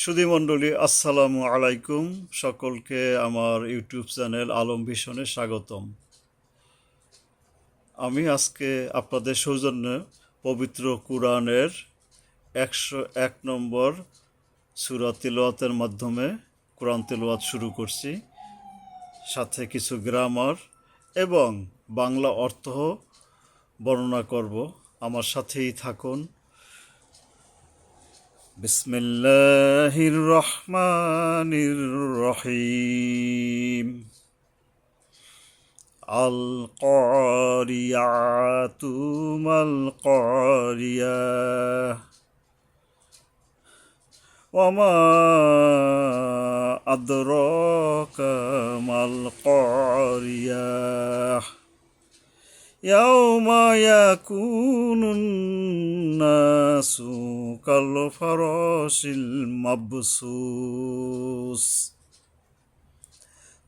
সুধীমণ্ডলী আসসালামু আলাইকুম। সকলকে আমার ইউটিউব চ্যানেল আলম ভিশনে স্বাগতম। আমি আজকে আপনাদের সৌজন্যে পবিত্র কুরআনের 101 নম্বর সূরা তিলাওয়াতের মাধ্যমে কোরআন তিলাওয়াত শুরু করছি। সাথে কিছু গ্রামার এবং বাংলা অর্থ বর্ণনা করব। আমার সাথেই থাকুন। বিসমিল্লাহির রহমানির রহিম। আল কারিয়াতু মাল কারিয়াহ ওয়ামা আদরাকা মাল কারিয়াহ ইয়াউমা ইয়াকুনুন নাসু কাল ফারাশিল মাবসুস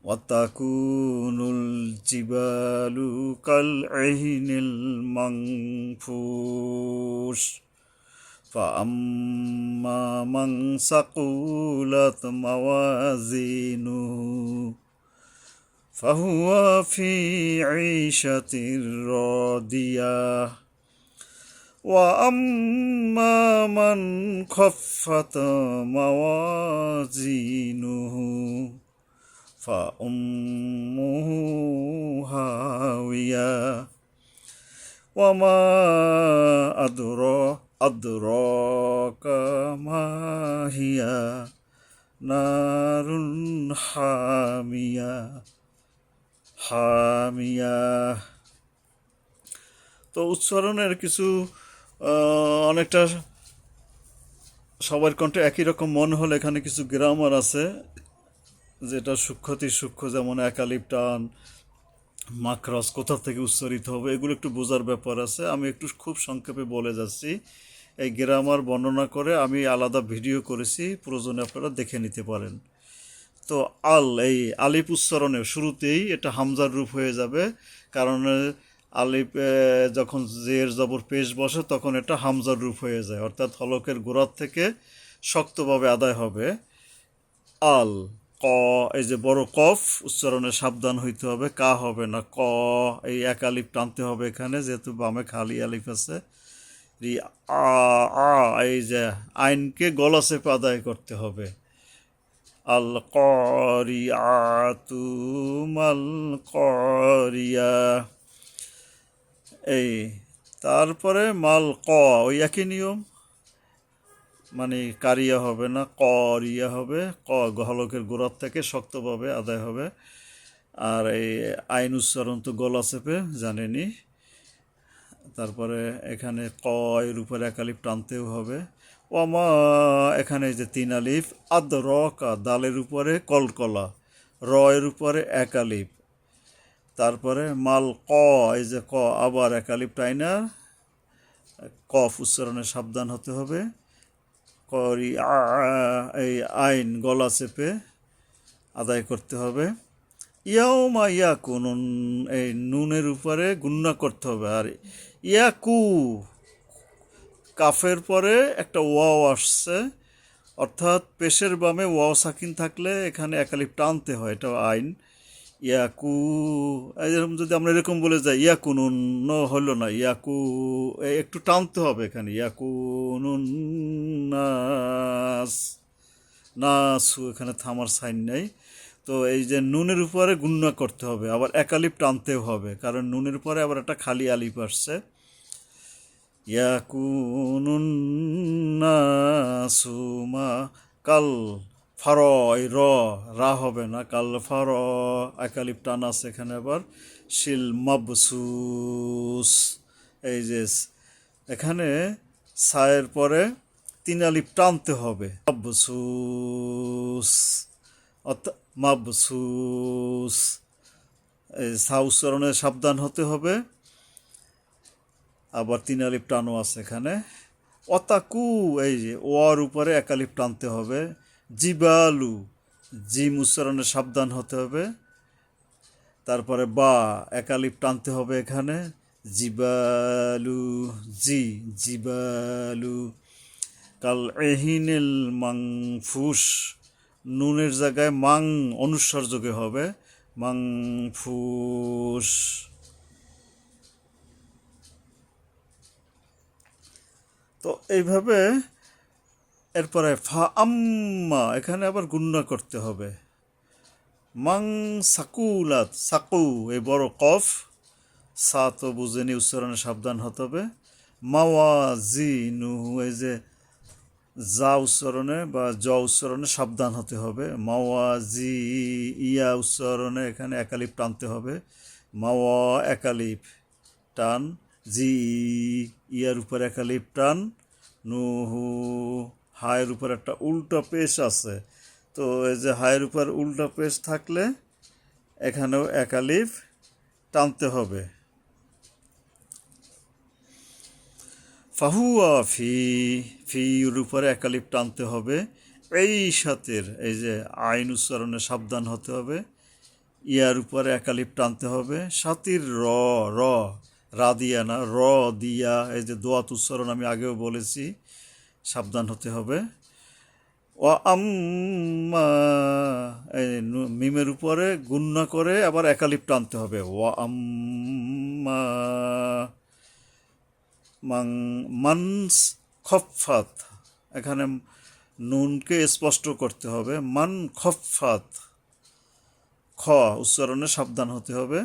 ওয়াতাকুনুল জিবালু কাল ইহনিল মানফুশ ফাআম্মা মান সাকুলাত মাওয়াজিনুহু ফাহুয়া ফি ঈশাতির রাদিয়াহ ওয়া আম্মা মান খাফফাত মাওয়াজিনুহু فأمه هاوية وما أدراك ما هي نار حامية তো উচ্চারণের কিছু অনেকটা সবার কণ্ঠে একই রকম মনে হলে এখানে কিছু গ্রামার আছে যেটা সূক্ষ্মতি সূক্ষ্ম, যেমন একালিপ টান, মাখরাজ কোথা থেকে উচ্চারিত হবে, এগুলো একটু বোঝার ব্যাপার আছে। আমি একটু খুব সংক্ষেপে বলে যাচ্ছি। এই গ্রামার বর্ণনা করে আমি আলাদা ভিডিও করেছি, প্রয়োজনে আপনারা দেখে নিতে পারেন। তো এই আলিফ উচ্চারণে শুরুতেই এটা হামজার রূপ হয়ে যাবে, কারণ আলিফ যখন জের জবর পেশ বসে তখন এটা হামজার রূপ হয়ে যায়, অর্থাৎ হলকের গোড়ার থেকে শক্তভাবে আদায় হবে। আল ক, এই যে বড় কফ উচ্চারণে সাবধান হইতে হবে, কা হবে না, ক এই এক আলিফ টানতে হবে এখানে, যেহেতু বামে খালি আলিফ আছে। রি আ আ এই যে আইনকে গলা চেপে আদায় করতে হবে। আল কারিয়াতু মাল কারিয়া, এই তারপরে মাল ক, ওই একই নিয়ম, মানে কারিয়া হবে না, করিয়া হবে, ক হলকের গোড়ার থেকে শক্তভাবে আদায় হবে। আর এই আইন উচ্চারণ তো গলা চেপে জানেনি। তারপরে এখানে ক এর উপরে এক আলিফ টানতেও হবে। ওমা এখানে যে তিন আলিফ, আদ র কা দালের উপরে কলকলা, র এর উপরে এক আলিফ, তারপরে মাল ক এই যে ক আবার এক আলিফ টাইনা কফ উচ্চারণে সাবধান হতে হবে। করি এই আইন গলা চেপে আদায় করতে হবে। ইয়াউমা ইয়াকুনুন এই নুনের উপরে গুন্না করতে হবে। আর ইয়াকু কাফের পরে একটা ওয়াও আসছে, অর্থাৎ পেশের বামে ওয়াও সাকিন থাকলে এখানে একালিফ টানতে হয়, এটা আইন। ইয়াকু এরকম যদি আমরা এরকম বলে যাই ইয়াকুনুন হলো না, ইয়াকু একটু টানতে হবে এখানে, ইয়াকুনুন নাস, নাসু এখানে থামার সাইন নেই। তো এই যে নুনের উপরে গুন্না করতে হবে, আবার একালিপ টানতেও হবে, কারণ নুনের উপরে আবার একটা খালি আলিপ আসছে। ইয়াকুনুন নাসু মা কাল ফার, এই রা হবে না, কাল ফার একালিপ টান আছে এখানে, আবার শিল মাবসুস, এই যে এখানে সায়ের পরে তিন আলিপ টানতে হবে, মাবসুস অর্থাৎ মাবসুস, এই সা উচ্চারণে সাবধান হতে হবে। আবার তিন আলিফ টানও আছে এখানে। অতাকু এই যে ওয়ার উপরে এক আলিফ টানতে হবে। জিবালু জিম উচ্চারণে সাবধান হতে হবে। তারপরে বা এক আলিফ টানতে হবে এখানে, জিবালু জিবালু। কাল এহিনিল মাংফুস, নুনের জায়গায় মাং অনুস্বার যোগে হবে, মাংফুস। তো এইভাবে এরপরে ফা আম্মা, এখানে আবার গুণনা করতে হবে। মাং সাকুলাত, সাকু এই বড় কফ, সা তো বুঝেনি, উচ্চারণে সাবধান হতে হবে। মাওয়াজিনুহু, এই যে জা উচ্চারণে বা জ উচ্চারণে সাবধান হতে হবে। মাওয়াজি, ইয়া উচ্চারণে এখানে একালিপ টানতে হবে। মাওয়া একালিপ টান, জি ইয়ার উপর একালিপ টান, নুহু হায়ের উপর একটা উল্টা পেশ আছে, তো এই যে হায়ের উপর উল্টা পেশ থাকলে এখানেও একালিপ টানতে হবে। ফাহুয়া ফি, ফির উপরে একালিপ টানতে হবে। এই সাথের এই যে আইন উচ্চারণে সাবধান হতে হবে। ইয়ার উপরে একালিপ টানতে হবে। সাতির র, র রা দিয়া না, র দিয়া, এই যে দোয়াত উচ্চারণ আমি আগেও বলেছি, সাবধান হতে হবে। ওয়া আম্মা, এই মিমের উপরে গুণনা করে আবার একালিপ টানতে হবে। ওয়া আম্মা মানস খফাত, এখানে নুনকে স্পষ্ট করতে হবে। মান খফাত, খ উচ্চারণে সাবধান হতে হবে,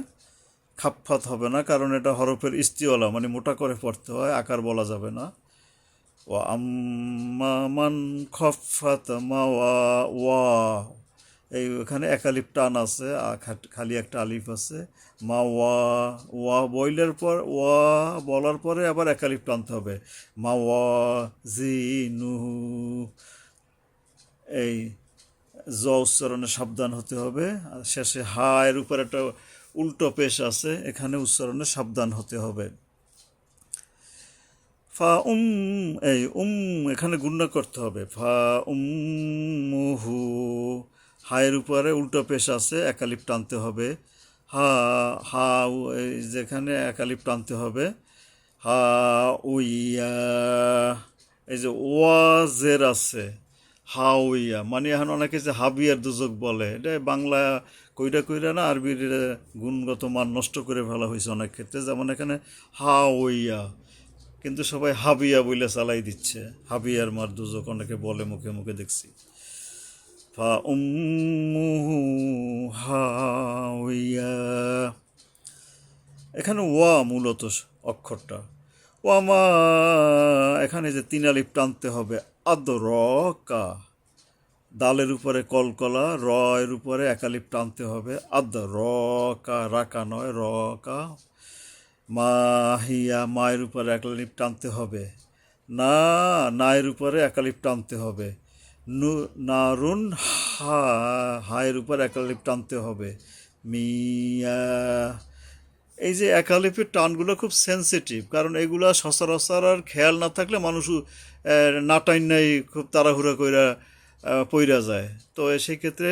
খাফাত হবে না, কারণ এটা হরফের ইস্তিওয়ালা, মানে মোটা করে পড়তে হয়, আকার বলা যাবে না। ও আম্মা মান খফাত মাওয়া, ওয়া এই ওখানে একালিপ টান আছে, খালি একটা আলিফ আছে। মা ওয়া, ওয়া বইলের পর, ওয়া বলার পরে আবার একালিপ টানতে হবে। মা ওয়া জি নুহু, এই জ উচ্চারণে সাবধান হতে হবে। আর শেষে হা এর উপর একটা উল্টো পেশ আছে, এখানে উচ্চারণে সাবধান হতে হবে। ফা এই এখানে গুণনা করতে হবে। ফা মুহু, হায়ের উপরে উল্টো পেশ আছে, একালিপ টানতে হবে। হা হা এই যেখানে একালিপ টানতে হবে। হা উইয়া, এই যে ওয়া জের আছে, হা উইয়া, মানে এখন অনেকে যে হাবিয়ার দুযোগ বলে, এটা বাংলা কইরা কইরা না আরবির গুণগত মান নষ্ট করে ফেলা হয়েছে অনেক ক্ষেত্রে। যেমন এখানে হা উইয়া, কিন্তু সবাই হাবিয়া বলে চালাই দিচ্ছে, হাবিয়ার মার দুজক অনেকে বলে, মুখে মুখে দেখছি। ফা উম্মুহু হাউইয়া, এখানে ওয়া মূলত অক্ষরটা। ওয়ামা, এখানে যে তিন আলিফ টানতে হবে। আদরকা, দালের উপরে কলকলা, র এর উপরে একালিপ টানতে হবে। আদরকা, রাকা নয়, রকা। মাহিয়া, মায়ের উপরে একালিপ টানতে হবে। না, নায়ের উপরে একালিপ টানতে হবে। নারুন, হা হায়ের উপর একালিপ টানতে হবে। মিয়া, এই যে একালিপের টানগুলো খুব সেন্সিটিভ, কারণ এগুলা সচরাচর আর খেয়াল না থাকলে মানুষ না টাইন নাই, খুব তাড়াহুড়া কইরা পইরা যায়। তো সেই ক্ষেত্রে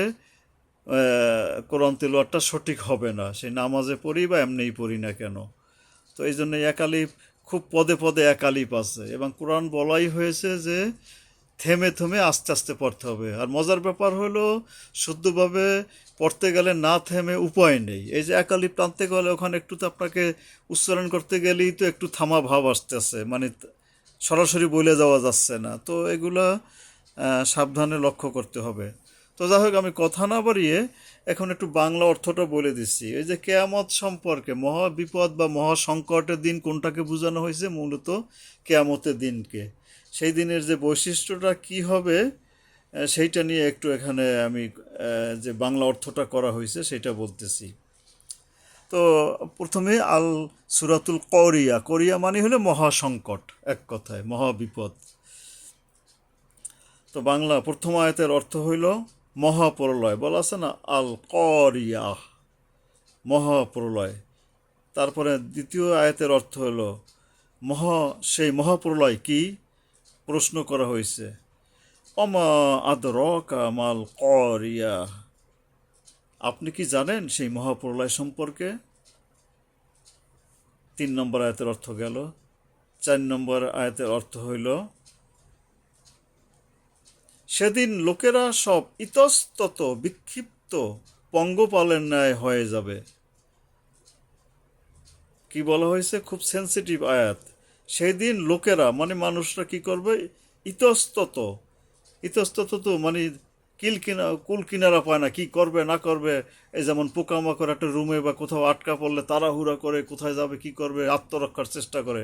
কোরআন তিলাওয়াতটা সঠিক হবে না, সেই নামাজে পড়ি বা এমনিই পড়ি না কেন। তো এই জন্য একালিপ খুব পদে পদে একালিপ আছে, এবং কোরআন বলাই হয়েছে যে থেমে থেমে আস্তে আস্তে পড়তে হবে। আর মজার ব্যাপার হলো, শুদ্ধভাবে পড়তে গেলে না থেমে উপায় নেই। এই যে একালিপ টানতে গেলে ওখানে একটু তো আপনাকে উচ্চারণ করতে গেলেই তো একটু থামা ভাব আসতেছে, মানে সরাসরি বলে যাওয়া যাচ্ছে না। তো এগুলা সাবধানে লক্ষ্য করতে হবে। তো যাই হোক, আমি কথা না বাড়িয়ে এখন একটু বাংলা অর্থটা বলে দিচ্ছি। এই যে কেয়ামত সম্পর্কে, মহা বিপদ বা মহা সংকটের দিন কোনটাকে বোঝানো হয়েছে? মূলত কেয়ামতের দিনকে। সেই দিনের যে বৈশিষ্ট্যটা কি হবে, সেইটা নিয়ে একটু এখানে আমি যে বাংলা অর্থটা করা হয়েছে সেটা বলতেছি। তো প্রথমে আল সুরাতুল করিয়া, করিয়া মানে হলো মহাসংকট, এক কথায় মহাবিপদ। তো বাংলা প্রথম আয়াতের অর্থ হইল মহাপ্রলয়। বলা আছে না, আল করিয়া, মহাপ্রলয়। তারপরে দ্বিতীয় আয়াতের অর্থ হইল সেই মহাপ্রলয় কি, প্রশ্ন করা হয়েছে। অমা আদরকা মাল করিয়া, আপনি কি জানেন সেই মহাপ্রলয় সম্পর্কে? 3 নম্বর আয়াতের অর্থ গেল। 4 নম্বর আয়াতের অর্থ হইল সেদিন লোকেরা সব ইতস্তত বিক্ষিপ্ত পঙ্গপালের ন্যায় হয়ে যাবে। কি বলা হয়েছে? খুব সেন্সিটিভ আয়াত। সেই দিন লোকেরা মানে মানুষরা কি করবে? ইতস্তত, ইতস্তত তো মানে কুল কিনারা পায় না, কি করবে না করবে। এই যেমন পোকামাকড় একটা রুমে বা কোথাও আটকা পড়লে তাড়াহুড়া করে কোথায় যাবে, কি করবে, আত্মরক্ষার চেষ্টা করে।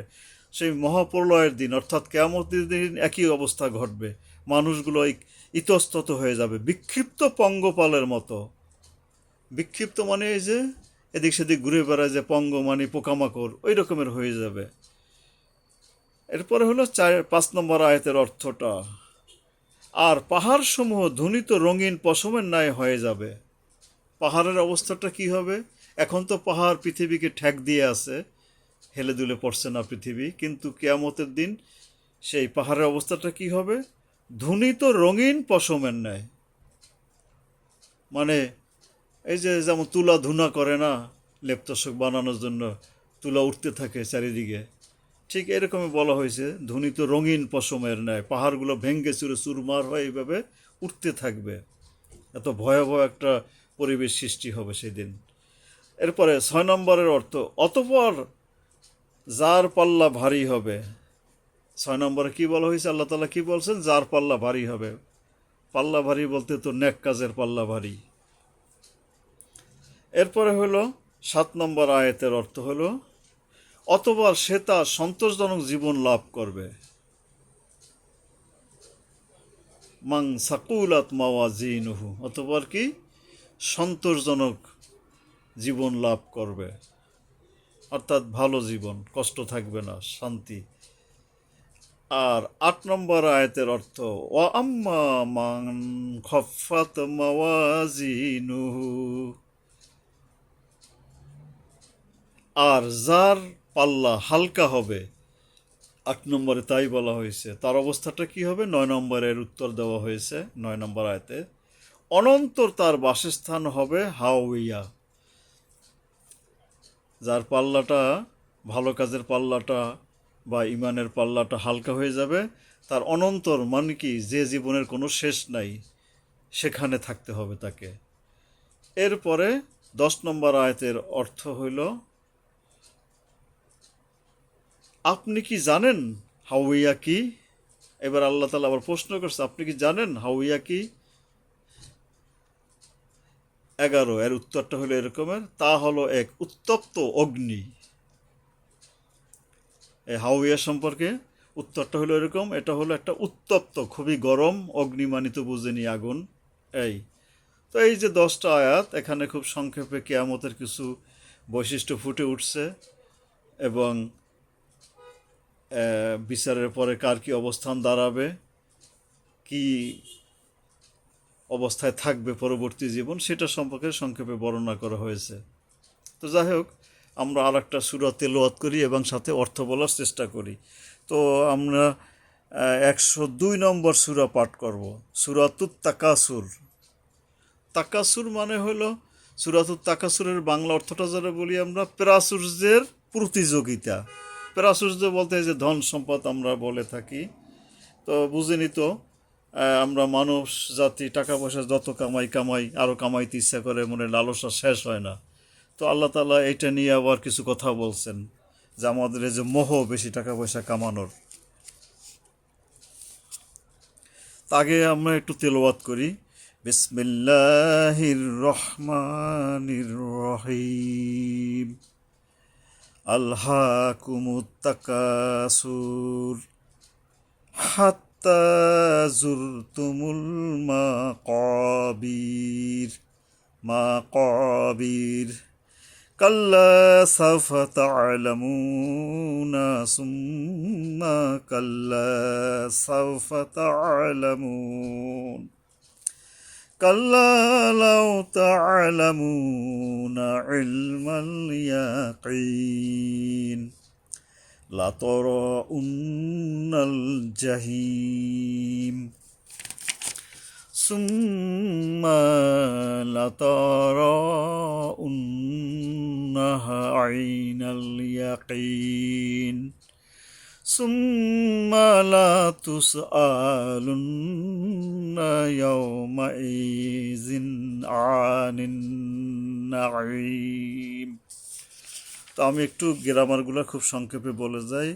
সেই মহাপ্রলয়ের দিন অর্থাৎ কিয়ামতের দিন একই অবস্থা ঘটবে। মানুষগুলো ইতস্তত হয়ে যাবে বিক্ষিপ্ত পঙ্গপালের মতো। বিক্ষিপ্ত মানে এই যে এদিক সেদিক ঘুরে বেড়ায়, যে পঙ্গ মানে পোকামাকড়, ওই রকমের হয়ে যাবে। এরপরে হলো 5 নম্বর আয়াতের অর্থটা। আর পাহাড় সমূহ ধ্বনিত রঙিন পশমের ন্যায় হয়ে যাবে। পাহাড়ের অবস্থাটা কি হবে? এখন তো পাহাড় পৃথিবীকে ঠেক দিয়ে আছে, হেলে দুলে পড়ছে না পৃথিবী, কিন্তু কিয়ামতের দিন সেই পাহাড়ের অবস্থাটা কি হবে? ধ্বনিত রঙিন পশমের ন্যায়। মানে এই যে যেমন তুলা ধুনা করে না লেপতোষক বানানোর জন্য, তুলা উঠতে থাকে চারিদিকে, ঠিক এরকমই বলা হয়েছে ধ্বনিত রঙিন পশমের ন্যায়। পাহাড়গুলো ভেঙ্গে চুরে চুরমার হয়ে এইভাবে উঠতে থাকবে। এত ভয়াবহ একটা পরিবেশ সৃষ্টি হবে সেদিন। এরপরে 6 নম্বরের অর্থ, অতঃপর যার পাল্লা ভারী হবে। 6 নম্বরে কি বলা হয়েছে? আল্লাহ তাআলা কি বলছেন? যার পাল্লা ভারী হবে। পাল্লা ভারী বলতে তো নেক কাজের পাল্লা ভারী। এরপরে হলো 7 নম্বর আয়াতের অর্থ হলো, অতঃপর সে তার সন্তোষজনক জীবন লাভ করবে। মাং সাকুলাত মাওয়াজিনুহু, অতঃপর কি? সন্তোষজনক জীবন লাভ করবে, অর্থাৎ ভালো জীবন, কষ্ট থাকবে না, শান্তি। আর 8 নম্বর আয়াতের অর্থ, ওয়া আম্মা মান খাফফাত মাওয়াজিনুহু, আর যার পাল্লা হালকা হবে। 8 নম্বরে তাই বলা হয়েছে। তার অবস্থাটা কি হবে? 9 নম্বরের উত্তর দেওয়া হয়েছে 9 নম্বর আয়াতে। অনন্তর তার বাসস্থান হবে হাওইয়া। যার পাল্লাটা, ভালো কাজের পাল্লাটা বা ইমানের পাল্লাটা হালকা হয়ে যাবে, তার অনন্তর মানে কি, যে জীবনের কোনো শেষ নাই, সেখানে থাকতে হবে তাকে। এরপরে 10 নম্বর আয়াতের অর্থ হইল, আপনি কি জানেন হাওইয়া কি? এবার আল্লাহ তাআলা আবার প্রশ্ন করছে, আপনি কি জানেন হাওইয়া কি? 11 এর উত্তরটা হলো এরকমের, তা হলো এক উত্তপ্ত অগ্নি। এই হাওইয়া সম্পর্কে উত্তরটা হলো এরকম, এটা হলো একটা উত্তপ্ত, খুবই গরম অগ্নি, মানিত বুঝেনি আগুন। এই তো এই যে 10টা আয়াত, এখানে খুব সংক্ষেপে কিয়ামতের কিছু বৈশিষ্ট্য ফুটে উঠছে এবং বিচারের পরে কার কি অবস্থান দাঁড়াবে, কি অবস্থায় থাকবে পরবর্তী জীবন, সেটা সম্পর্কে সংক্ষেপে বর্ণনা করা হয়েছে। তো যাই হোক, আমরা আর একটা সূরা তেলাওয়াত করি এবং সাথে অর্থ বলার চেষ্টা করি। তো আমরা 102 নম্বর সূরা পাঠ করব, সূরাতুত তাকাসুর। তাকাসুর মানে হলো, সূরাতুত তাকাসুরের বাংলা অর্থটা যারা বলি আমরা, প্রাচুর্যের প্রতিযোগিতা। প্রাচুর্য বলতে যে ধন সম্পদ আমরা বলে থাকি। তো বুঝিনি তো, আমরা মানুষ জাতি টাকা পয়সা যত কামাই আরও কামাইতে ইচ্ছা করে, মনে লালসা শেষ হয় না। তো আল্লাহ তাআলা এটা নিয়ে আবার কিছু কথা বলছেন, যে আমাদের এই যে মোহ বেশি টাকা পয়সা কামানোর। আগে আমরা একটু তেলাওয়াত করি। বিসমিল্লাহির রহমানির রহিম। আলহাকুমুত তাকাসুর হাত্তা জুরতুমুল মাকাবির কাল্লা সাউফা তা'লামুনা সুম্মা কাল্লা সাউফা তা'লামুন কাল্লা লাউ তা'লামুনা ইলমাল ইয়াকিন লাতারাউন্নাল জাহিম সুম্মা লাতারাউন্নাহা আইনাল ইয়াকিন সুম্মা লা তুসআলুন্না ইয়াউমাইযিন আনিন নাঈম। তো আমি একটু গ্রামারগুলো খুব সংক্ষেপে বলে যাই।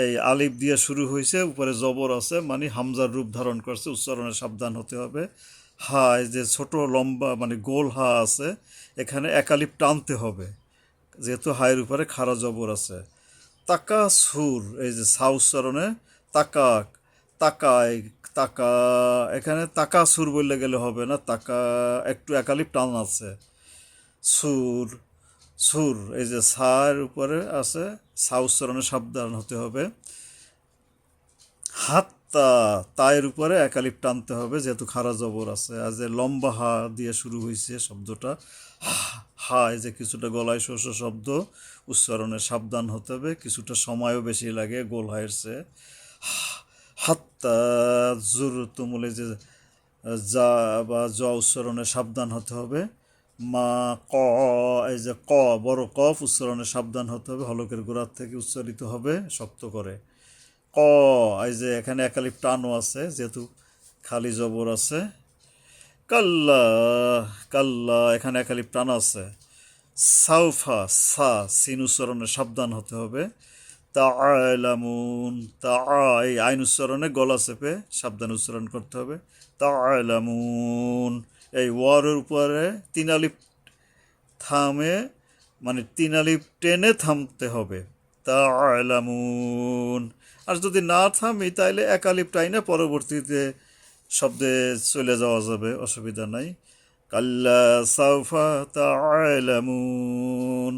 এই আলিফ দিয়ে শুরু হয়েছে, উপরে জবর আছে, মানে হামজার রূপ ধারণ করছে, উচ্চারণে সাবধান হতে হবে। হা, এই যে ছোট লম্বা মানে গোল হা আছে, এখানে এক আলিফ টানতে হবে, যেহেতু হায়ের উপরে খাড়া জবর আছে। তাকা সুর, এই যে সা উচ্চারণে তাকাক, তাকায়, তাকা, এখানে তাকা সুর বললে গেলে হবে না, তাকা একটু একালিপ টান আছে। সুর, সুর, এই যে সার উপরে আছে, সা উচ্চারণে সাবধান হতে হবে। হাত্তা, তায়ের উপরে একালিপ টানতে হবে, যেহেতু খাড়া জবর আছে। আর যে লম্বা হা দিয়ে শুরু হয়েছে শব্দটা, হা, এই যে কিছুটা গলায় শোষ শব্দ, উচ্চারণে সাবধান হতে হবে, কিছুটা সময়ও বেশি লাগে গোল হায়ের চেয়ে। হাত্তা জুর তুমুলে যে যা বা জ উচ্চারণে সাবধান হতে হবে। মা, ক, এই যে ক বড় কফ, উচ্চারণে সাবধান হতে হবে, হলকের গোড়ার থেকে উচ্চারিত হবে শক্ত করে। ক, এই যে এখানে একালিপ টানও আছে, যেহেতু খালি জবর আছে। কাল্লা, কাল্লা, এখানে একালিপ টান আছে। সাউফা, সা, সিন উচ্চারণে সাবধান হতে হবে। তাআলামুন, তা, এই আইন উচ্চারণে গলা চেপে সাবধান উচ্চারণ করতে হবে। তাআলামুন, এই ওয়ারের উপরে তিন আলিফ থামে, মানে তিন আলিফ টেনে থামতে হবে। তাআলামুন, আর যদি না থামি তাইলে এক আলিফ টাইনে পরবর্তীতে শব্দে চলে যাওয়া যাবে, অসুবিধা নাই। কাল্লা সাউফা তাআলামুন।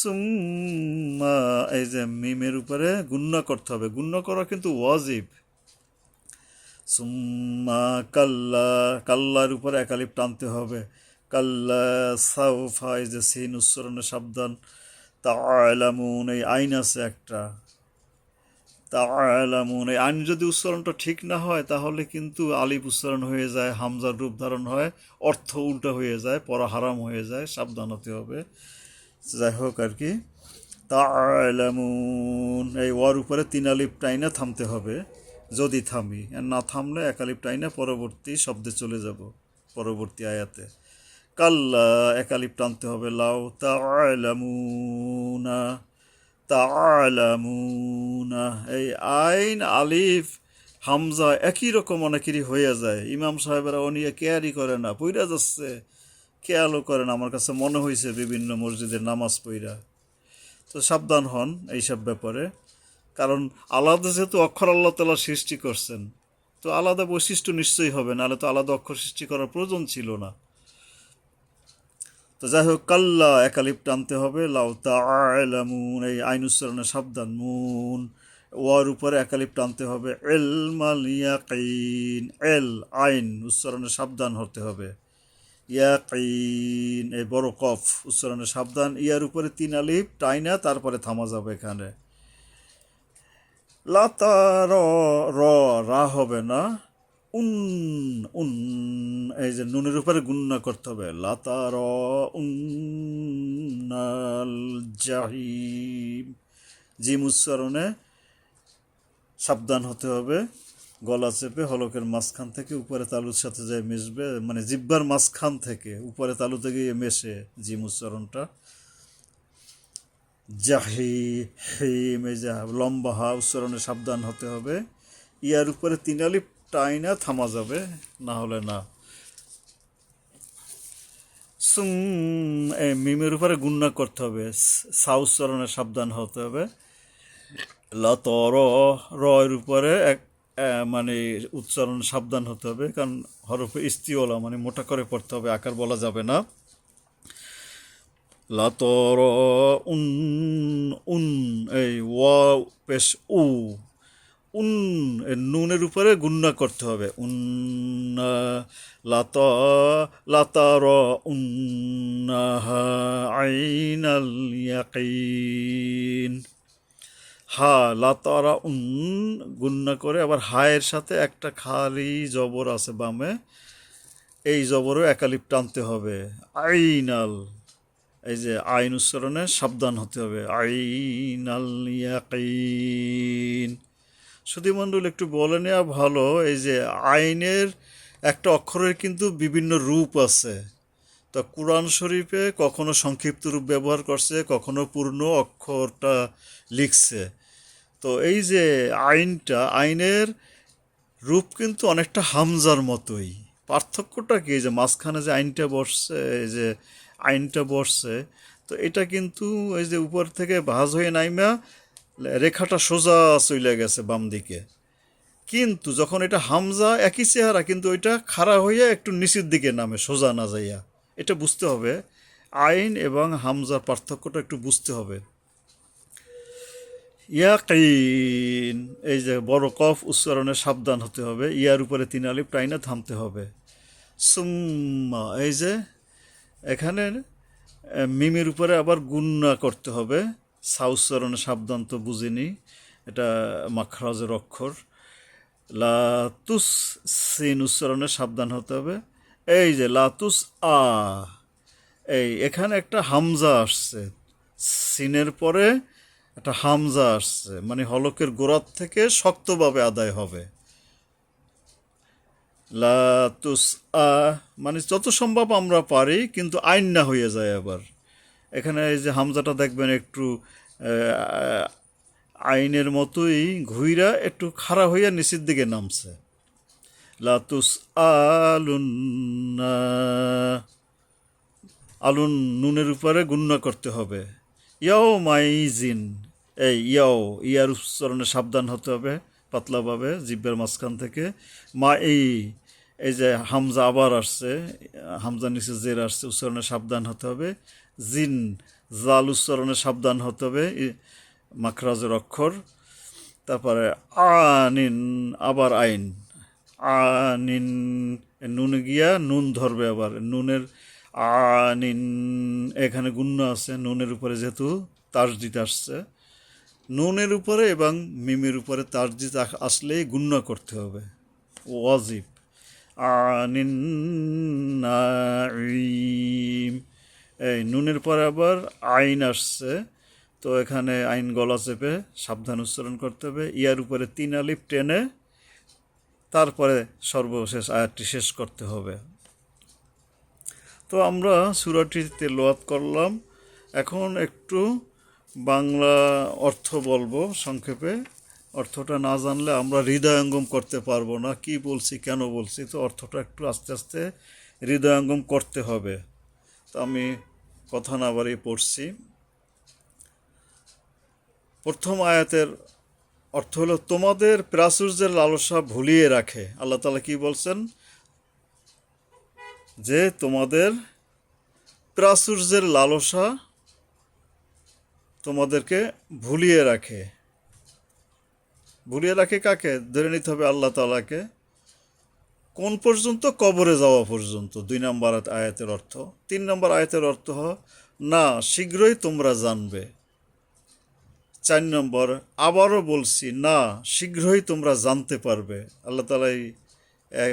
সুম্মা, এই যে মিমের উপরে গুণনা করতে হবে, গুণনা করা কিন্তু ওয়াজিব। সুম্মা কাল্লা, কাল্লার উপরে একালিপ টানতে হবে। কাল্লা সাউফা, এই যে সিন উচ্চারণে সাবধান। তাআলামুন, এই আইন আছে একটা, তাআলামুন, এই আইন যদি উচ্চারণটা ঠিক না হয় তাহলে কিন্তু আলিফ উচ্চারণ হয়ে যায়, হামজার রূপ ধারণ হয়, অর্থ উল্টা হয়ে যায়, পড়া হারাম হয়ে যায়, সাবধান হতে হবে। যাই হোক আর কি, তাআলামুন, এই ওয়ার উপরে তিন আলিফ টাইনা থামতে হবে, যদি থামি, আর না থামলে এক আলিফ টাইনা পরবর্তী শব্দে চলে যাব, পরবর্তী আয়াতে। কাল্লা, এক আলিফ টানতে হবে, লাউ তাআলামুনা, তাআলামুনা, এই আইন আলিফ হামজা একই রকম অনেকেরই হয়ে যায়, ইমাম সাহেবেরা ও নিয়ে কেয়ারই করে না, পইরা যাচ্ছে, খেয়ালও করে না, আমার কাছে মনে হয়েছে বিভিন্ন মসজিদের নামাজ পইরা। তো সাবধান হন এইসব ব্যাপারে, কারণ আলাদা যেহেতু অক্ষর আল্লাহ তাআলা সৃষ্টি করছেন, তো আলাদা বৈশিষ্ট্য নিশ্চয়ই হবে, নাহলে তো আলাদা অক্ষর সৃষ্টি করার প্রয়োজন ছিল না। তো যাই হোক, কাল্লা একালিপ টানতে হবে, লাউ তাআলামুন, এই আইন উচ্চারণে সাবধান। মুন, ওয়ার উপরে একালিপ টানতে হবে। ইলমাল ইয়াকিন, এল আইন উচ্চারণে সাবধান হতে হবে। ইয়াকিন, এই বড় কফ উচ্চারণে সাবধান, ইয়ার উপরে তিন আলিফ টাইনা তারপরে থামা যাবে এখানে। লাতা, র, র, রা হবে না, উন, উন, এই যে নুনের উপরে গুণনা করতে হবে। লাতা র উন্নাল জাহিম, জিম উচ্চারণে সাবধান হতে হবে, গলা চেপে হলকের মাঝখান থেকে উপরে তালুর সাথে যায় মিশবে, মানে জিব্বার মাঝখান থেকে উপরে তালুতে গিয়ে মেশে জিম উচ্চারণটা। জাহি, হিম, এই যে লম্বা হা উচ্চারণে সাবধান হতে হবে, ইয়ার উপরে তিন আলিফ টাইনা থামা যাবে, না হলে না। সুম, এই মিমের উপরে গুণনা করতে হবে, সা উচ্চারণে সাবধান হতে হবে। লত, র, র এর উপরে এক মানে উচ্চারণ সাবধান হতে হবে, কারণ হরফে ইস্তিওয়ালা, মানে মোটা করে পড়তে হবে, আকার বলা যাবে না। লাতর, উন, উন, এই ওয়া পেশ উ, উন, নুনের উপরে গুণনা করতে হবে। উন্না, লাতা, লাতার উন্নাহা আইনাল ইয়াকিন। হা, লাতারা উন গুণনা করে, আবার হায়ের সাথে একটা খালি জবর আছে বামে, এই জবরও একালিপ টানতে হবে। আইনাল, এই যে আইন উচ্চারণে সাবধান হতে হবে। আইনাল ইয়াকিন। সুধীমণ্ডল একটু বলে নেওয়া ভালো, এই যে আইনের একটা অক্ষরের কিন্তু বিভিন্ন রূপ আছে। তো কুরআন শরীফে কখনো সংক্ষিপ্ত রূপ ব্যবহার করছে, কখনো পূর্ণ অক্ষরটা লিখছে। তো এই যে আইনের রূপ কিন্তু অনেকটা হামজার মতোই। পার্থক্যটা কি, এই যে মাঝখানে যে আইনটা বসছে, এই যে আইনটা বসছে, তো এটা কিন্তু এই যে উপর থেকে ভাঁজ হয়ে নাইমা রেখাটা সোজা চলে গেছে বাম দিকে। কিন্তু যখন এটা হামজা একই চেহারা, কিন্তু ওইটা খাড়া হইয়া একটু নিচের দিকে নামে, সোজা না যাইয়া। এটা বুঝতে হবে, আইন এবং হামজার পার্থক্যটা একটু বুঝতে হবে। ইয়াকিন, এই যে বড় কফ উচ্চারণে সাবধান হতে হবে, ইয়ার উপরে 3 আলিফ টাইনা থামতে হবে। সুম্মা, এই যে এখানে মিমের উপরে আবার গুন্না করতে হবে, সা উচ্চারণে সাবধান তো বুঝিনি, এটা মাখরাজের অক্ষর। লাতুস, সিন উচ্চারণে সাবধান হতে হবে। এই যে লাতুস আ, এই এখানে একটা হামজা আসছে, সিনের পরে একটা হামজা আসছে, মানে হলকের গোড়ার থেকে শক্তভাবে আদায় হবে। লাতুস আ, মানে যত সম্ভব আমরা পারি, কিন্তু আইন না হয়ে যায় আবার। এখানে এই যে হামজাটা দেখবেন একটু আইনের মতোই ঘুইরা একটু খাড়া হইয়া নিচের দিকে নামছে। লাতুস আলুন্না, আলুন নুনের উপরে গুন্না করতে হবে। ইয়াও মাইজিন, এই ইয়ার উচ্চারণে সাবধান হতে হবে পাতলাভাবে জিব্বের মাঝখান থেকে। এই যে হামজা আবার আসছে, হামজা নিচে জের আসছে, উচ্চারণে সাবধান হতে হবে। জিন, জাল উচ্চারণে সাবধান হতে হবে, মাখরাজের অক্ষর। তারপরে আনিন, আবার আইন, আনিন, নুন গিয়া নুন ধরবে আবার, নুনের আনিন, এখানে গুণ্য আছে, নুনের উপরে যেহেতু তাসদিদ আসছে, নুনের উপরে এবং মিমের উপরে তাসদিদ আসলেই গুণ্য করতে হবে, ওয়াজিব। আনিন নাঈম, এই নুনের পরে আবার আইন আসছে, তো এখানে আইন গলা চেপে সাবধান উচ্চারণ করতে হবে। ইয়ার উপরে 3 আলিফ টেনে তারপরে সর্বশেষ আয়াতটি শেষ করতে হবে। তো আমরা সূরাটি তেলাওয়াত করলাম, এখন একটু বাংলা অর্থ বলবো সংক্ষেপে। অর্থটা না জানলে আমরা হৃদয়ঙ্গম করতে পারবো না, কি বলছি কেন বলছি, তো অর্থটা একটু আস্তে আস্তে হৃদয়ঙ্গম করতে হবে। তো আমি কথা না বাড়িয়ে পড়ছি। প্রথম আয়াতের অর্থ হলো, তোমাদের প্রাচুর্যের লালসা ভুলিয়ে রাখে। আল্লাহ তাআলা কি বলছেন, যে তোমাদের প্রাচুর্যের লালসা তোমাদেরকে ভুলিয়ে রাখে। ভুলিয়ে রাখে কাকে? ধরে নিতে হবে আল্লাহ তাআলাকে। কোন পর্যন্ত? কবরে যাওয়া পর্যন্ত। 2 নম্বর আয়াতের অর্থ। 3 নম্বর আয়াতের অর্থ না শীঘ্রই তোমরা জানবে। 4 নম্বর, আবারও বলছি না শীঘ্রই তোমরা জানতে পারবে। আল্লাহ তাআলা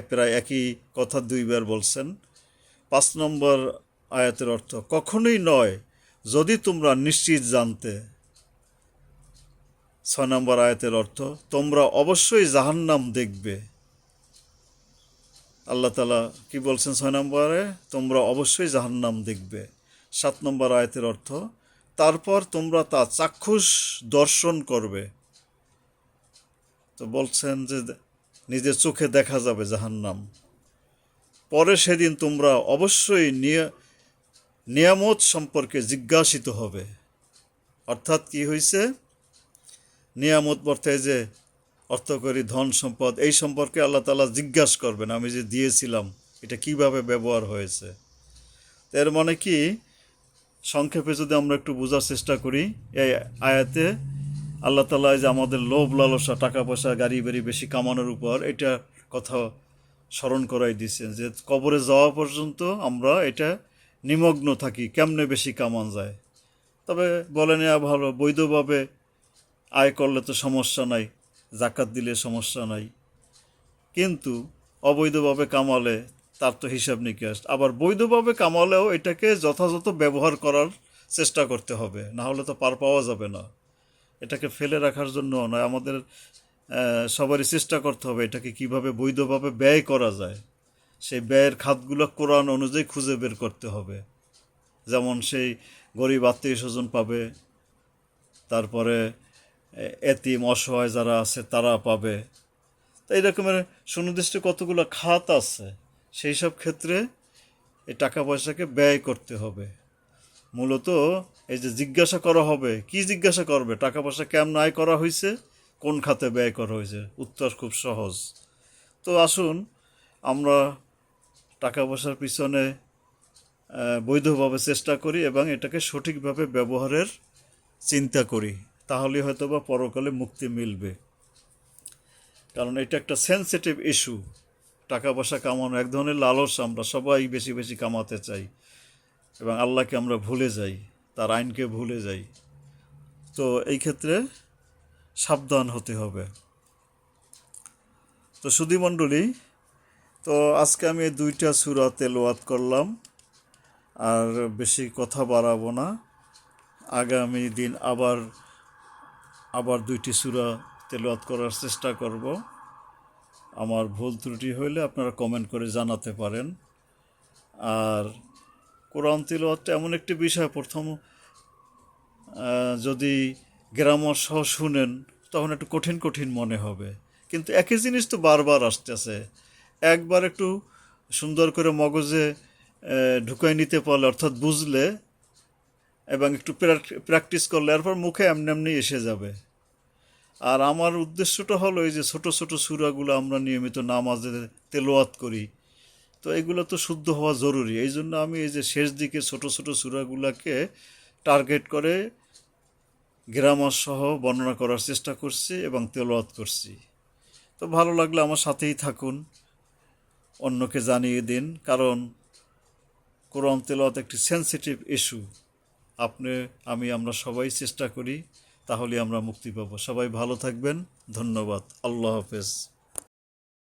প্রায় একই কথা 2 বার বলছেন। 5 নম্বর আয়াতের অর্থ, কখনোই নয় যদি তোমরা নিশ্চিত জানতে। 6 নম্বর আয়াতের অর্থ, তোমরা অবশ্যই জাহান্নাম দেখবে। আল্লাহ তাআলা কি বলছেন 6 নম্বরে? তোমরা অবশ্যই জাহান্নাম দেখবে। 7 নম্বর আয়াতের অর্থ, তারপর তোমরা তা চাক্ষুষ দর্শন করবে। তো বলছেন যে নিজের চোখে দেখা যাবে জাহান্নাম। পরে সেদিন তোমরা অবশ্যই নিয়ামত সম্পর্কে জিজ্ঞাসিত হবে। অর্থাৎ কি হয়েছে? নিয়ামত বলতে যে অর্থ করি ধন সম্পদ, এই সম্পর্কে আল্লাহ তাআলা জিজ্ঞাসা করবেন, আমি যে দিয়েছিলাম এটা কিভাবে ব্যবহার হয়েছে। এর মানে কি, সংক্ষেপে যদি আমরা একটু বোঝার চেষ্টা করি, এই আয়াতে আল্লাহ তাআলা যে আমাদের লোভ লালসা, টাকা পয়সা গাড়ি বাড়ি বেশি কামানোর উপর, এটা কথা স্মরণ করাই দিচ্ছেন, যে কবরে যাওয়া পর্যন্ত আমরা এটা নিমগ্ন থাকি কেমনে বেশি কামান যায়। তবে বলে নেওয়া ভালো, বৈধভাবে আয় করলে তো সমস্যা নাই, জাকাত দিলে সমস্যা নাই, কিন্তু অবৈধভাবে কামালে তার তো হিসাব নিকাশ। আবার বৈধভাবে কামালেও এটাকে যথাযথ ব্যবহার করার চেষ্টা করতে হবে, না হলে তো পার পাওয়া যাবে না। এটাকে ফেলে রাখার জন্য নয়, আমাদের সবারই চেষ্টা করতে হবে এটাকে কিভাবে বৈধভাবে ব্যয় করা যায়। সেই ব্যয়ের খাতগুলো কোরআন অনুযায়ী খুঁজে বের করতে হবে। যেমন সেই গরিব আত্মীয় স্বজন পাবে, তারপরে এতিম অসহায় যারা আছে তারা পাবে। তো এই রকমের সুনির্দিষ্ট কতগুলো খাত আছে, সেই সব ক্ষেত্রে এই টাকা পয়সাকে ব্যয় করতে হবে। মূলত এই যে জিজ্ঞাসা করা হবে, কি জিজ্ঞাসা করবে? টাকা পয়সা কেমন আয় করা হয়েছে, কোন খাতে ব্যয় করা হয়েছে? উত্তর খুব সহজ। তো আসুন আমরা টাকা পয়সার পিছনে বৈধভাবে চেষ্টা করি এবং এটাকে সঠিকভাবে ব্যবহারের চিন্তা করি, তাহলে হয়তো বা পরকালে মুক্তি মিলবে। কারণ এটা একটা সেনসিটিভ ইস্যু। টাকা পয়সা কামানো এক ধরনের লালস, আমরা সবাই বেশি বেশি কামাতে চাই এবং আল্লাহকে আমরা ভুলে যাই, তার আইনকে ভুলে যাই। তো এই ক্ষেত্রে সাবধান হতে হবে। তো সুধীমণ্ডলী, তো আজকে আমি এই 2টা সূরা তেলাওয়াত করলাম, আর বেশি কথা বাড়াবো না। আগামী দিন আবার 2টি সূরা তেলাওয়াত করার চেষ্টা করব। আমার ভুল ত্রুটি হইলে আপনারা কমেন্ট করে জানাতে পারেন। আর কোরআন তিলাওয়াতটা এমন একটি বিষয়, প্রথম যদি গ্রামার সহ শুনেন তখন একটু কঠিন কঠিন মনে হবে, কিন্তু একই জিনিস তো বারবার আসতেছে। একবার একটু সুন্দর করে মগজে ঢুকাই নিতে পারলে, অর্থাৎ বুঝলে এবং একটু প্র্যাকটিস করলে এরপর মুখে এমনি এমনি এসে যাবে। আর আমার উদ্দেশ্যটা হলো এই যে ছোট ছোট সূরাগুলো আমরা নিয়মিত নামাজে তেলাওয়াত করি, তো এগুলো তো শুদ্ধ হওয়া জরুরি। এই জন্য আমি এই যে শেষ দিকে ছোট ছোট সূরাগুলোকে টার্গেট করে গ্রামার সহ বর্ণনা করার চেষ্টা করছি এবং তেলাওয়াত করছি। তো ভালো লাগলে আমার সাথেই থাকুন, অন্যকে জানিয়ে দিন, কারণ কোরআন তেলাওয়াত একটি সেনসিটিভ ইস্যু। আমরা সবাই চেষ্টা করি, তাহলে আমরা মুক্তি পাবো। সবাই ভালো থাকবেন। ধন্যবাদ। আল্লাহ হাফেজ।